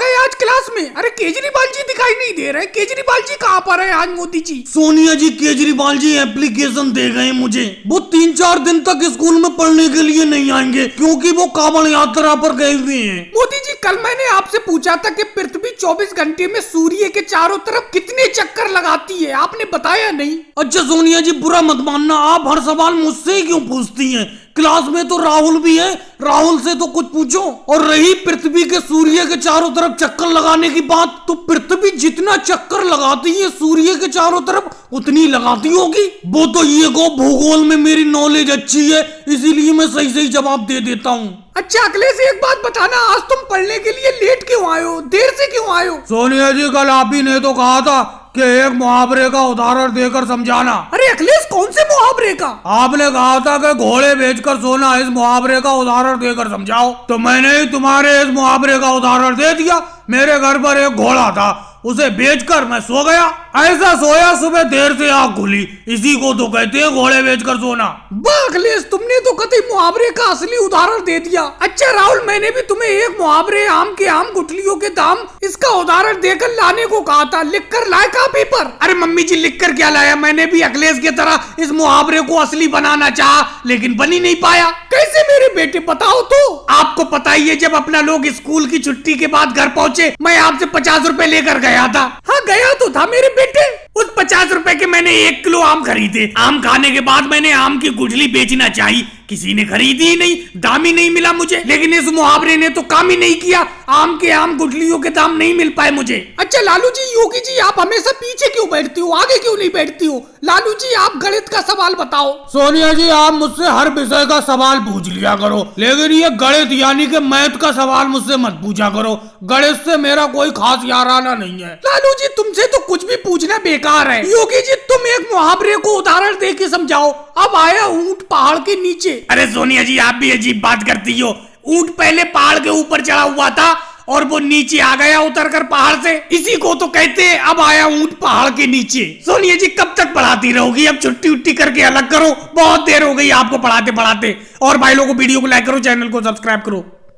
है आज क्लास में? अरे केजरीवाल जी दिखाई नहीं दे रहे। केजरीवाल जी कहाँ पर है आज मोदी जी? सोनिया जी, केजरीवाल जी एप्लीकेशन दे गए मुझे। वो 3-4 दिन तक स्कूल में पढ़ने के लिए नहीं आएंगे क्योंकि वो कांवड़ यात्रा पर गए हुए हैं। मोदी जी, कल मैंने आपसे पूछा था कि पृथ्वी 24 घंटे में सूर्य के चारों तरफ कितने चक्कर लगाती है, आपने बताया नहीं। अच्छा सोनिया जी, बुरा मत मानना, आप हर सवाल मुझसे ही क्यों पूछती हैं? क्लास में तो राहुल भी है, राहुल से तो कुछ पूछो। और रही पृथ्वी के सूर्य के चारों तरफ चक्कर लगाने की बात, तो पृथ्वी जितना चक्कर लगाती है सूर्य के चारों तरफ उतनी लगाती होगी। वो तो ये को भूगोल में मेरी नॉलेज अच्छी है, इसीलिए मैं सही सही जवाब दे देता हूँ। अच्छा अखिलेश, एक बात बताना, आज तुम पढ़ने के लिए लेट क्यों आए हो, देर से क्यों आए हो? सोनिया जी, कल आप ही ने तो कहा था कि एक मुहावरे का उदाहरण देकर समझाना। अरे अखिलेश, कौन से मुहावरे का? आपने कहा था कि घोड़े बेचकर सोना, इस मुहावरे का उदाहरण देकर समझाओ। तो मैंने ही तुम्हारे इस मुहावरे का उदाहरण दे दिया। मेरे घर पर एक घोड़ा था, उसे बेचकर मैं सो गया। ऐसा सोया सुबह देर से आँख खुली, इसी को तो कहते हैं घोड़े बेचकर सोना। वाह अखिलेश, तुमने तो कतई मुहावरे का असली उदाहरण दे दिया। अच्छा राहुल, मैंने भी तुम्हें एक मुहावरे आम के आम गुठलियों के दाम, इसका उदाहरण देकर लाने को कहा था, लिख कर लाए कापी पर? अरे मम्मी जी, लिख कर क्या लाया? मैंने भी अखिलेश की तरह इस मुहावरे को असली बनाना चाहा, लेकिन बन ही नहीं पाया। कैसे मेरे बेटे, बताओ तो। आपको पता ही है, जब अपना लोग स्कूल की छुट्टी के बाद घर पहुंचे, मैं आपसे 50 रुपए लेकर गया था। हाँ गया तो था मेरे बेटे। उस 50 रुपए के मैंने 1 किलो आम खरीदे। आम खाने के बाद मैंने आम की गुठली बेचना चाहिए, किसी ने खरीदी ही नहीं, दाम ही नहीं मिला मुझे। लेकिन इस मुहावरे ने तो काम ही नहीं किया, आम के आम गुठलियों के दाम नहीं मिल पाए मुझे। अच्छा लालू जी, योगी जी, आप हमेशा पीछे क्यों बैठती हो, आगे क्यों नहीं बैठती हो? लालू जी, आप गणित का सवाल बताओ। सोनिया जी, आप मुझसे हर विषय का सवाल पूछ लिया करो, लेकिन ये गणित यानी कि मैथ का सवाल मुझसे मत पूछा करो। गणित से मेरा कोई खास याराना नहीं है। लालू जी, तुमसे तो कुछ भी पूछना बेकार है। योगी जी, तुम एक मुहावरे को उदाहरण दे के समझाओ। अब आया ऊंट पहाड़ के नीचे। अरे सोनिया जी, आप भी अजीब बात करती हो। ऊंट पहले पहाड़ के ऊपर चढ़ा हुआ था और वो नीचे आ गया उतर कर पहाड़ से, इसी को तो कहते हैं अब आया ऊंट पहाड़ के नीचे। सोनिया जी, कब तक पढ़ाती रहोगी? अब छुट्टी उट्टी करके अलग करो, बहुत देर हो गई आपको पढ़ाते पढ़ाते। और भाई लोगों को वीडियो को लाइक करो, चैनल को सब्सक्राइब करो।